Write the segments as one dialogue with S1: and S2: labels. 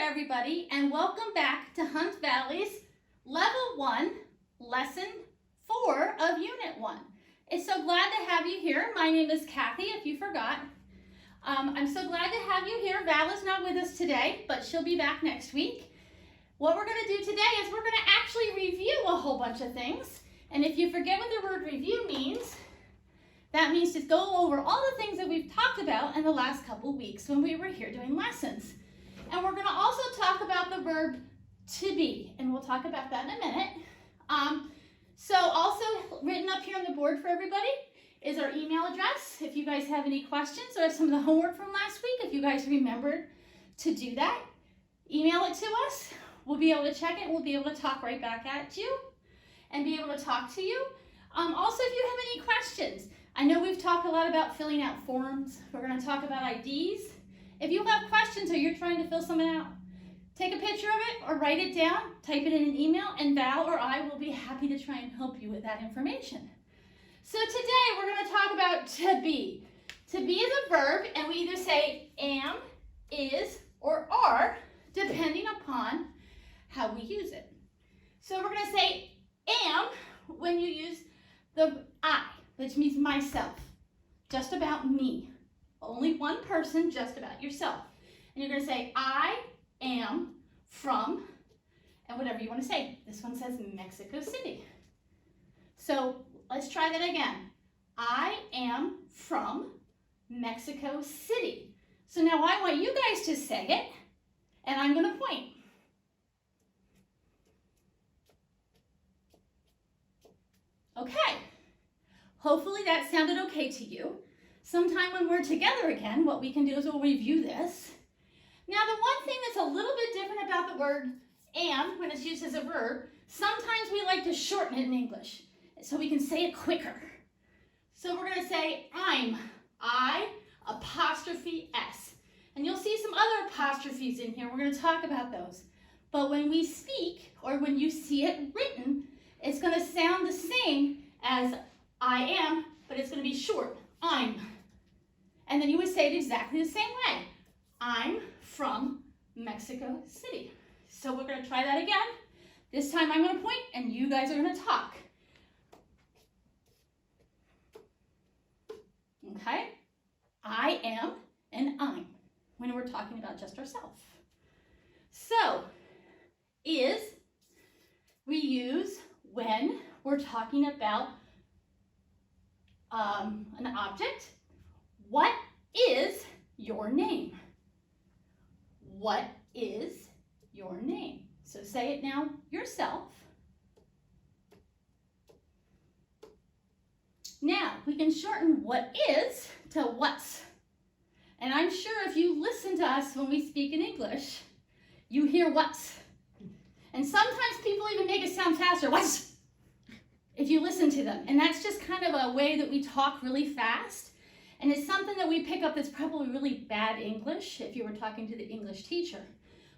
S1: everybody, and welcome back to Hunt Valley's Level 1, Lesson 4 of Unit 1. It's so glad to have you here. My name is Kathy, if you forgot. I'm so glad to have you here. Val is not with us today, but she'll be back next week. What we're going to do today is we're going to actually review a whole bunch of things. And if you forget what the word review means, that means to go over all the things that we've talked about in the last couple weeks when we were here doing lessons. And we're going to also talk about the verb to be, and we'll talk about that in a minute. So also written up here on the board for everybody is our email address. If you guys have any questions or some of the homework from last week, if you guys remembered to do that, email it to us. We'll be able to check it. We'll be able to talk right back at you and be able to talk to you. Also, if you have any questions, I know we've talked a lot about filling out forms. We're going to talk about IDs. If you have questions or you're trying to fill something out, take a picture of it or write it down, type it in an email, and Val or I will be happy to try and help you with that information. So today we're going to talk about to be. To be is a verb, and we either say am, is, or are, depending upon how we use it. So we're going to say am when you use the I, which means myself, just about me. Only one person, just about yourself. And you're going to say, I am from, and whatever you want to say. This one says Mexico City. So let's try that again. I am from Mexico City. So now I want you guys to say it, and I'm going to point. Okay. Hopefully that sounded okay to you. Sometime when we're together again, what we can do is we'll review this. Now, the one thing that's a little bit different about the word am when it's used as a verb, sometimes we like to shorten it in English so we can say it quicker. So we're going to say I'm, I, apostrophe S. And you'll see some other apostrophes in here. We're going to talk about those. But when we speak, or when you see it written, it's going to sound the same as I am, but it's going to be short. I'm. And then you would say it exactly the same way. I'm from Mexico City. So we're going to try that again. This time I'm going to point and you guys are going to talk. Okay? I am and I'm when we're talking about just ourselves. So, is we use when we're talking about an object. What is your name? What is your name? So say it now yourself. Now we can shorten what is to what's. And I'm sure if you listen to us when we speak in English, you hear what's. And sometimes people even make it sound faster. What's? If you listen to them. And that's just kind of a way that we talk really fast. And it's something that we pick up that's probably really bad English if you were talking to the English teacher.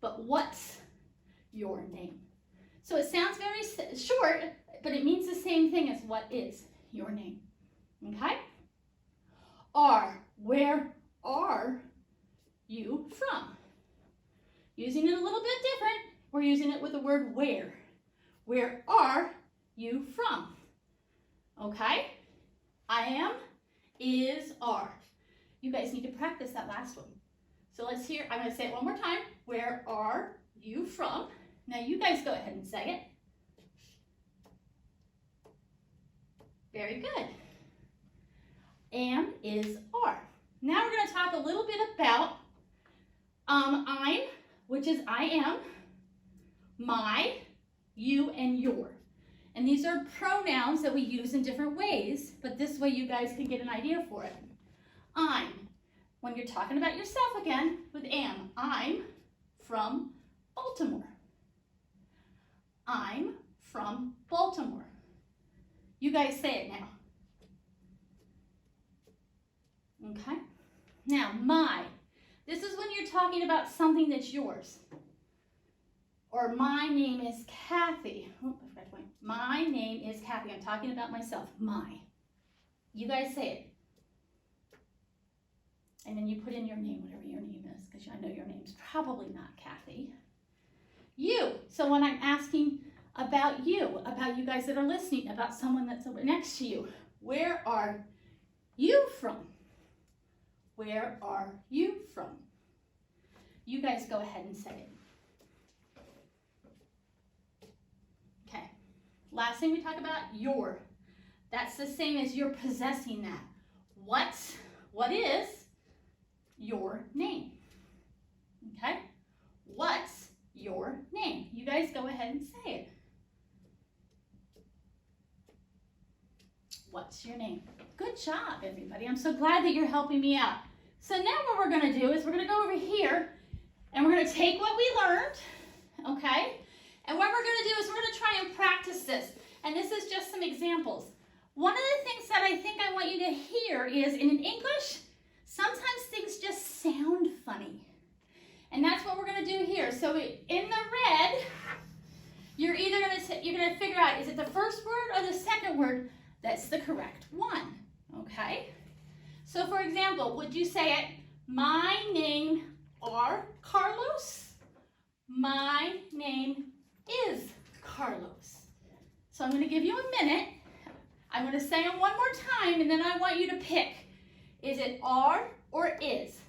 S1: But what's your name? So it sounds very short, but it means the same thing as what is your name. Okay? Are, where are you from? Using it a little bit different, we're using it with the word where. Where are you from? Okay? I am, is, are. You guys need to practice that last one. So let's hear, I'm going to say it one more time. Where are you from? Now you guys go ahead and say it. Very good. Am, is, are. Now we're going to talk a little bit about I'm, which is I am, my, you, and your. And these are pronouns that we use in different ways, but this way you guys can get an idea for it. I'm, when you're talking about yourself again with am, I'm from Baltimore. I'm from Baltimore. You guys say it now. Okay? Now, my. This is when you're talking about something that's yours. Or my name is Kathy. Oh, I forgot to point. My name is Kathy. I'm talking about myself. My. You guys say it. And then you put in your name, whatever your name is, because I know your name's probably not Kathy. You. So when I'm asking about you guys that are listening, about someone that's next to you, where are you from? Where are you from? You guys go ahead and say it. Okay. Last thing we talk about, your. That's the same as you're possessing that. What is your name? Okay? What's your name? You guys go ahead and say it. What's your name? Good job, everybody. I'm so glad that you're helping me out. So now what we're going to do is we're going to go over here and we're going to take what we learned, okay? And what we're going to do is we're going to try and practice this. And this is just some examples. One of the things that I think I want you to hear is in English, sometimes things just sound funny. And that's what we're going to do here. So in the red, you're either going to figure out, is it the first word or the second word that's the correct one, okay? So for example, would you say it, my name are Carlos? My name is Carlos. So I'm going to give you a minute. I'm going to say it one more time, and then I want you to pick. Is it are or is?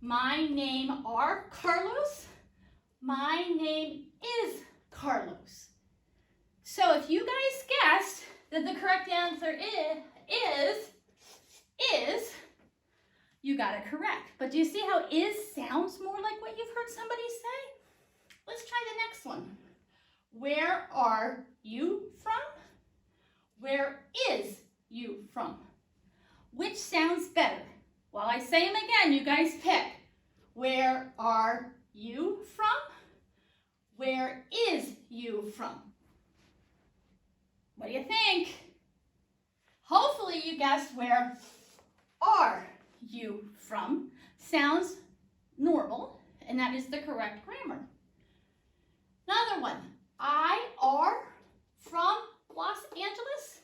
S1: My name are Carlos. My name is Carlos. So if you guys guessed that the correct answer is, you got it correct. But do you see how is sounds more like what you've heard somebody say? Let's try the next one. Where are you from? Where is you from? Which sounds better? While I say them again, you guys pick. Where are you from? Where is you from? What do you think? Hopefully you guessed where are you from sounds normal, and that is the correct grammar. Another one. I are from Los Angeles.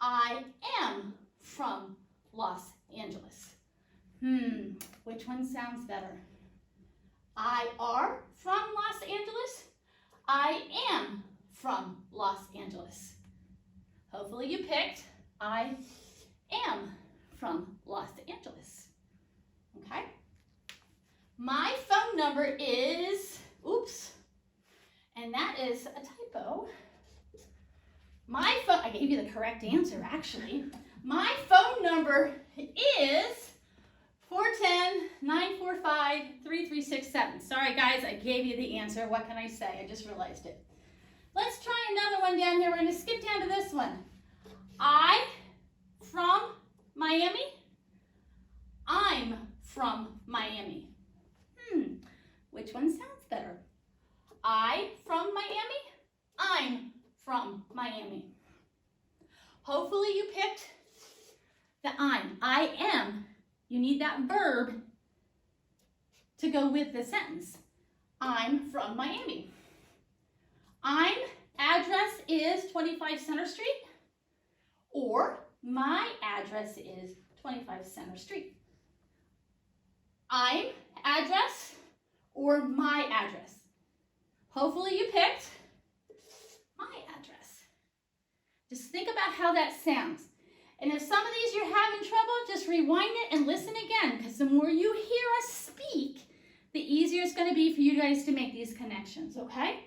S1: I am from Los Angeles. Which one sounds better? I are from Los Angeles. I am from Los Angeles. Hopefully you picked I am from Los Angeles. Okay? My phone number is, oops, and that is a typo. My phone, I gave you the correct answer actually. My phone number is 410-945-3367. Sorry guys, I gave you the answer. What can I say? I just realized it. Let's try another one down here. We're going to skip down to this one. I from Miami. I'm from Miami. Which one sounds better? I from Miami. I'm from Miami. Hopefully you picked the I'm. I am. You need that verb to go with the sentence. I'm from Miami. I'm address is 25 Center Street, or my address is 25 Center Street. I'm address or my address. Hopefully you picked my address. Just think about how that sounds. And if some of these you're having trouble, just rewind it and listen again, because the more you hear us speak, the easier it's going to be for you guys to make these connections, okay?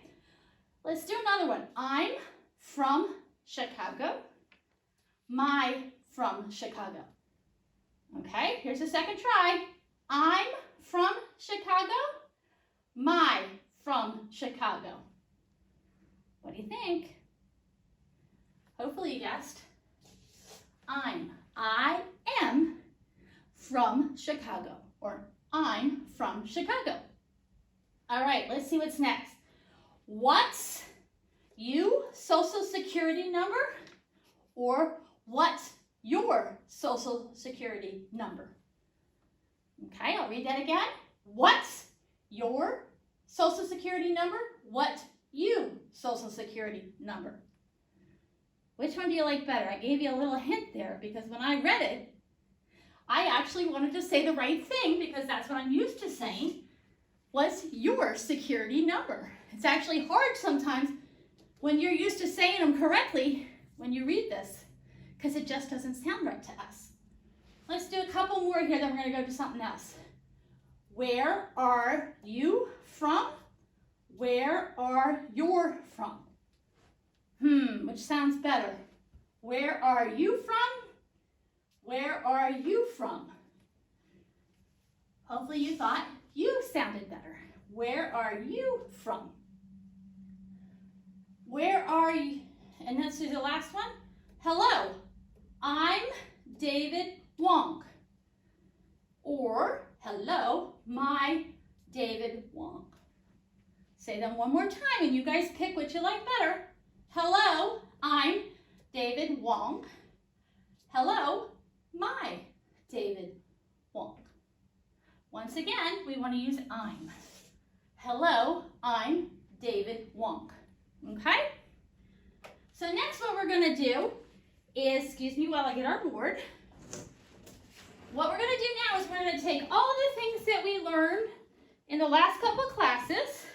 S1: Let's do another one. I'm from Chicago. My from Chicago. Okay, here's the second try. I'm from Chicago. My from Chicago. What do you think? Hopefully you guessed. I am from Chicago, or I'm from Chicago. All right, let's see what's next. What's you social security number, or what's your social security number? Okay, I'll read that again. What's your social security number? What you social security number? Which one do you like better? I gave you a little hint there because when I read it, I actually wanted to say the right thing because that's what I'm used to saying, was your security number. It's actually hard sometimes when you're used to saying them correctly when you read this, because it just doesn't sound right to us. Let's do a couple more here, then we're going to go to something else. Where are you from? Where are you from? Which sounds better? Where are you from? Where are you from? Hopefully you thought you sounded better. Where are you from? Where are you? And let's do the last one. Hello, I'm David Wong. Or, hello, my David Wong. Say them one more time and you guys pick what you like better. Hello, I'm David Wong. Hello, my David Wong. Once again, we want to use I'm. Hello, I'm David Wong. Okay? So next what we're going to do is, excuse me while I get our board. What we're going to do now is we're going to take all the things that we learned in the last couple of classes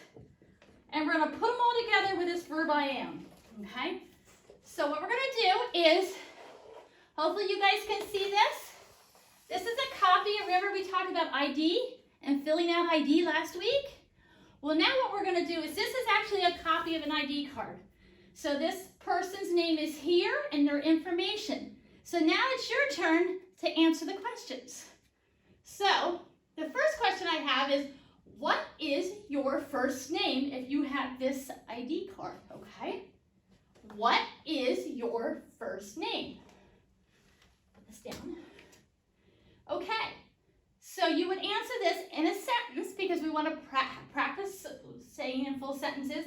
S1: and we're going to put them all together with this verb I am. Okay? So what we're going to do is, hopefully you guys can see this. This is a copy. Remember we talked about ID and filling out ID last week? Well, now what we're going to do is this is actually a copy of an ID card. So this person's name is here and their information. So now it's your turn to answer the questions. So the first question I have is, what is your first name if you have this ID card, okay? What is your first name? Put this down. Okay, so you would answer this in a sentence because we want to practice saying in full sentences.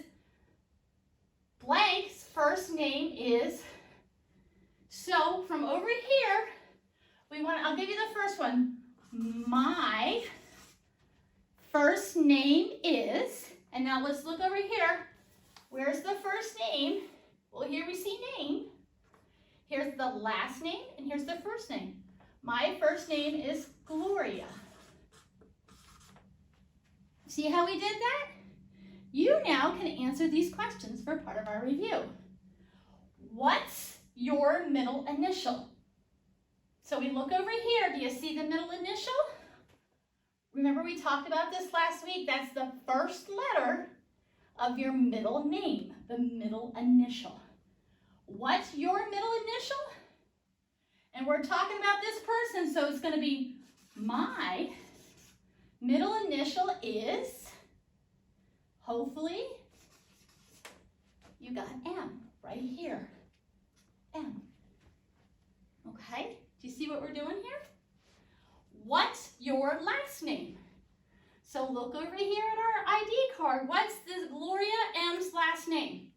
S1: Blank's first name is, so from over here, I'll give you the first one. My first name is, and now let's look over here. Where's the first name? Well, here we see name. Here's the last name, and here's the first name. My first name is Gloria. See how we did that? You now can answer these questions for part of our review. What's your middle initial? So we look over here. Do you see the middle initial? Remember we talked about this last week. That's the first letter of your middle name, the middle initial. What's your middle initial? And we're talking about this person, so it's going to be my middle initial is, hopefully, you got M right here. M. Okay? Do you see what we're doing here? What's your last name? So look over here at our ID card. What's this Gloria M's last name?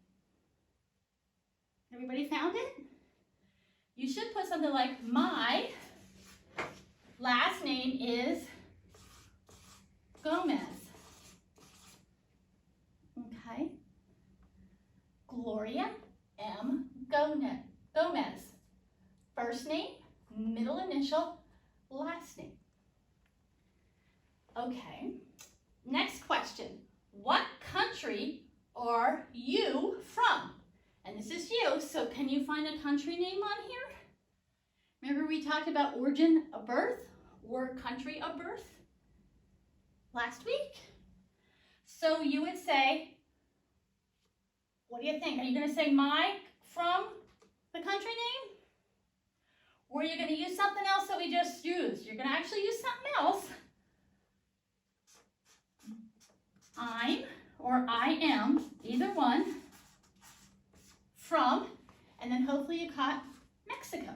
S1: Everybody found it? You should put something like, my last name is Gomez. Okay? Gloria M. Gomez. First name, middle initial, last name. Okay. Next question. What country are you from? And this is you, so can you find a country name on here? Remember we talked about origin of birth or country of birth last week? So you would say, what do you think? Are you going to say my from the country name? Or are you going to use something else that we just used? You're going to actually use something else. I'm or I am, either one, from, and then hopefully you caught Mexico.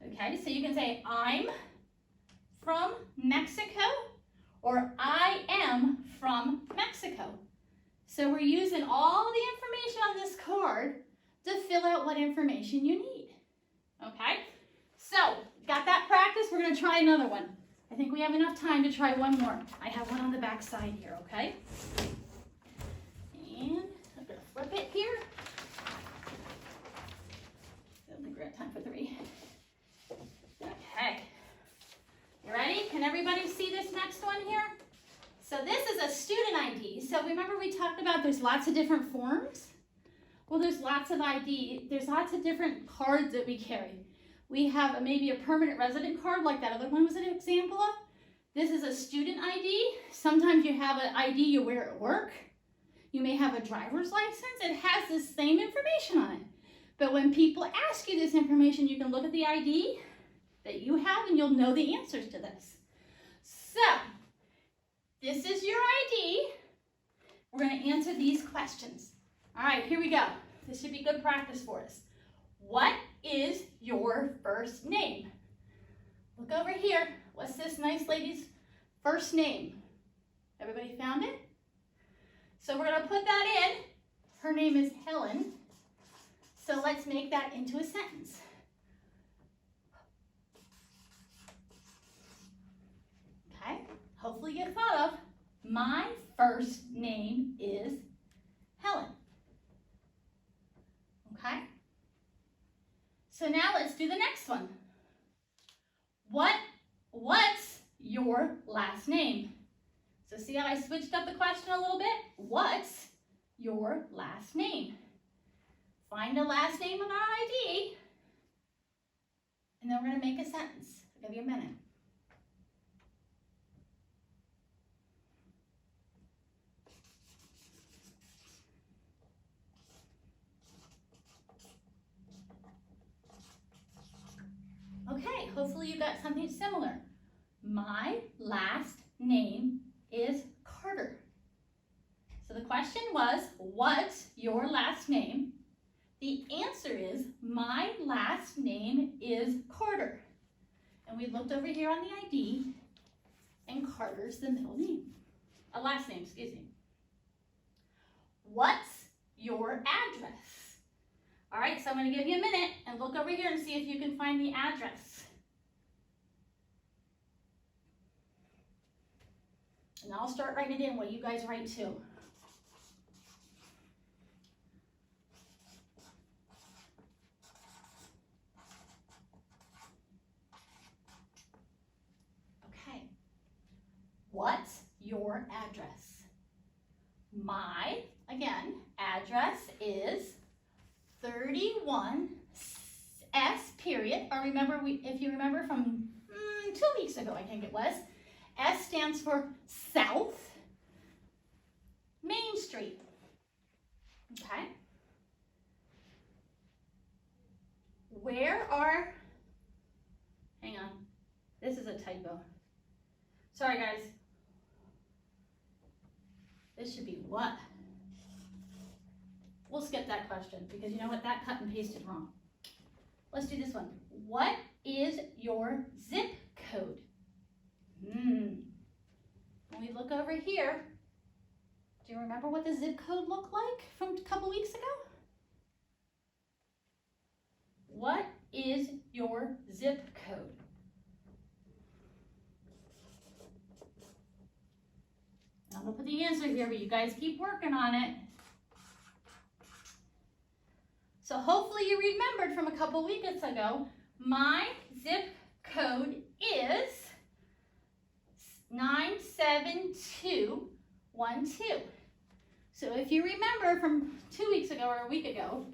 S1: Okay, so you can say I'm from Mexico or I am from Mexico. So we're using all the information on this card to fill out what information you need. Okay, so got that practice? We're going to try another one. I think we have enough time to try one more. I have one on the back side here, okay? And I'm going to flip it here. Time for 3. Okay. You ready? Can everybody see this next one here? So this is a student ID. So remember we talked about there's lots of different forms? Well, there's lots of ID. There's lots of different cards that we carry. We have maybe a permanent resident card like that other one was an example of. This is a student ID. Sometimes you have an ID you wear at work. You may have a driver's license. It has the same information on it. But when people ask you this information, you can look at the ID that you have and you'll know the answers to this. So, this is your ID. We're going to answer these questions. All right, here we go. This should be good practice for us. What is your first name? Look over here. What's this nice lady's first name? Everybody found it? So we're going to put that in. Her name is Helen. So let's make that into a sentence. Okay, hopefully you thought of, my first name is Helen. Okay, so now let's do the next one. What's your last name? So see how I switched up the question a little bit? What's your last name? Find a last name on our ID, and then we're going to make a sentence. I'll give you a minute. Okay, hopefully you got something similar. My last name is Carter. So the question was, what's your last name? The answer is, my last name is Carter. And we looked over here on the ID, and Carter's the middle name. Last name, excuse me. What's your address? All right, so I'm going to give you a minute and look over here and see if you can find the address. And I'll start writing it in while you guys write too. Okay. What's your address? My, again, address is 31 S period, or remember, if you remember from 2 weeks ago, I think it was, S stands for South Main Street. Okay. Where are, hang on, this is a typo. Sorry guys. This should be what? We'll skip that question because you know what, that cut and pasted wrong. Let's do this one. What is your zip code? When we look over here, do you remember what the zip code looked like from a couple weeks ago? What is your zip code? I'm going to put the answer here, but you guys keep working on it. So hopefully you remembered from a couple weeks ago, my zip code is 97212. So if you remember from 2 weeks ago or a week ago,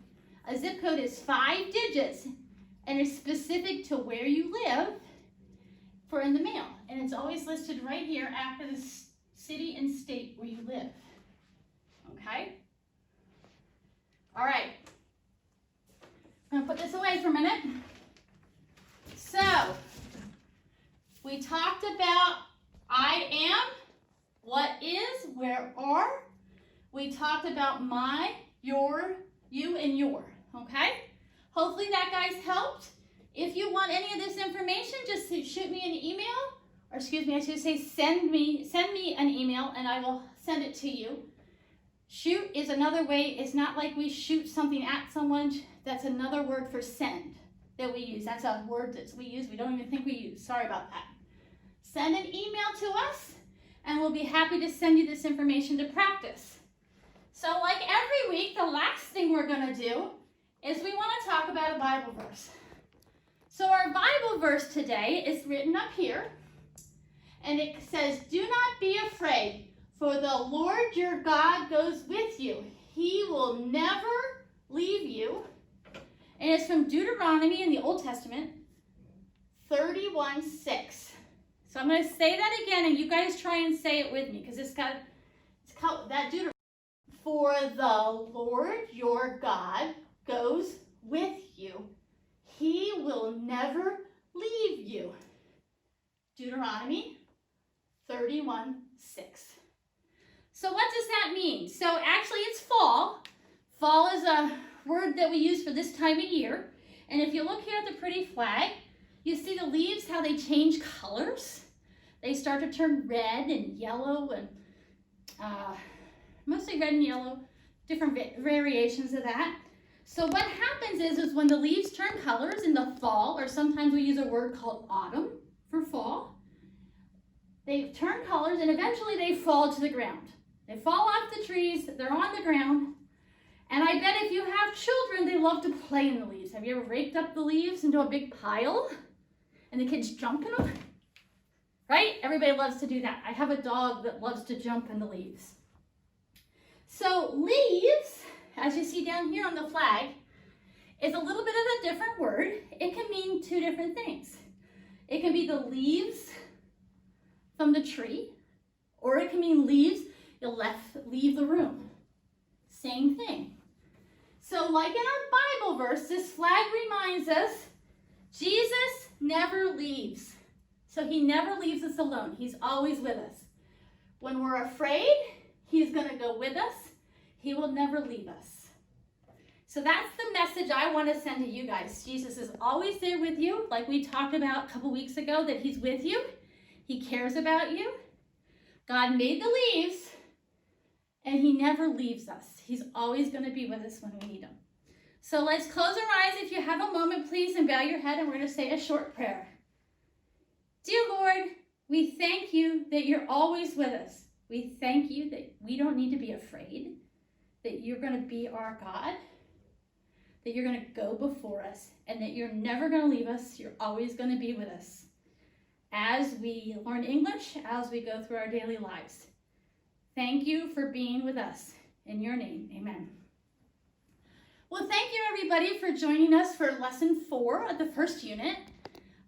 S1: a zip code is 5 digits and it's specific to where you live for in the mail. And it's always listed right here after the city and state where you live. Okay? All right. I'm going to put this away for a minute. So, we talked about I am, what is, where are. We talked about my, your, you, and your. Okay? Hopefully that, guys, helped. If you want any of this information, just shoot me an email. Or excuse me, I should say send me an email and I will send it to you. Shoot is another way. It's not like we shoot something at someone. That's another word for send that we use. That's a word that we use. We don't even think we use. Sorry about that. Send an email to us and we'll be happy to send you this information to practice. So like every week, the last thing we're going to do is we want to talk about a Bible verse. So our Bible verse today is written up here, and it says, "Do not be afraid, for the Lord your God goes with you. He will never leave you." And it's from Deuteronomy in the Old Testament, 31:6. So I'm going to say that again, and you guys try and say it with me, because it's called that Deuteronomy. "For the Lord your God goes with you. He will never leave you." Deuteronomy 31:6. So what does that mean? So actually it's fall. Fall is a word that we use for this time of year. And if you look here at the pretty flag, you see the leaves, how they change colors. They start to turn red and yellow, and mostly red and yellow, different variations of that. So what happens is when the leaves turn colors in the fall, or sometimes we use a word called autumn for fall, they turn colors and eventually they fall to the ground. They fall off the trees, they're on the ground. And I bet if you have children, they love to play in the leaves. Have you ever raked up the leaves into a big pile and the kids jump in them? Right? Everybody loves to do that. I have a dog that loves to jump in the leaves. So leaves, as you see down here on the flag, is a little bit of a different word. It can mean two different things. It can be the leaves from the tree, or it can mean leaves you leave the room. Same thing. So like in our Bible verse, this flag reminds us Jesus never leaves. So he never leaves us alone. He's always with us. When we're afraid, he's going to go with us. He will never leave us. So that's the message I want to send to you guys. Jesus is always there with you, like we talked about a couple weeks ago, that he's with you. He cares about you. God made the leaves, and he never leaves us. He's always going to be with us when we need him. So let's close our eyes if you have a moment, please, and bow your head, and we're going to say a short prayer. Dear Lord, we thank you that you're always with us. We thank you that we don't need to be afraid, that you're going to be our God, that you're going to go before us, and that you're never going to leave us. You're always going to be with us as we learn English, as we go through our daily lives. Thank you for being with us. In your name, amen. Well, thank you everybody for joining us for lesson 4 of the first unit.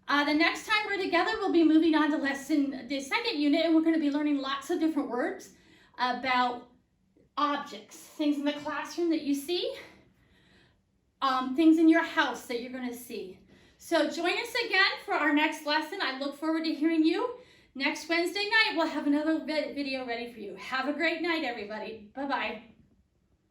S1: The next time we're together, we'll be moving on to the second unit, and we're going to be learning lots of different words about objects, things in the classroom that you see, things in your house that you're going to see. So join us again for our next lesson. I look forward to hearing you. Next Wednesday night, we'll have another video ready for you. Have a great night, everybody. Bye-bye.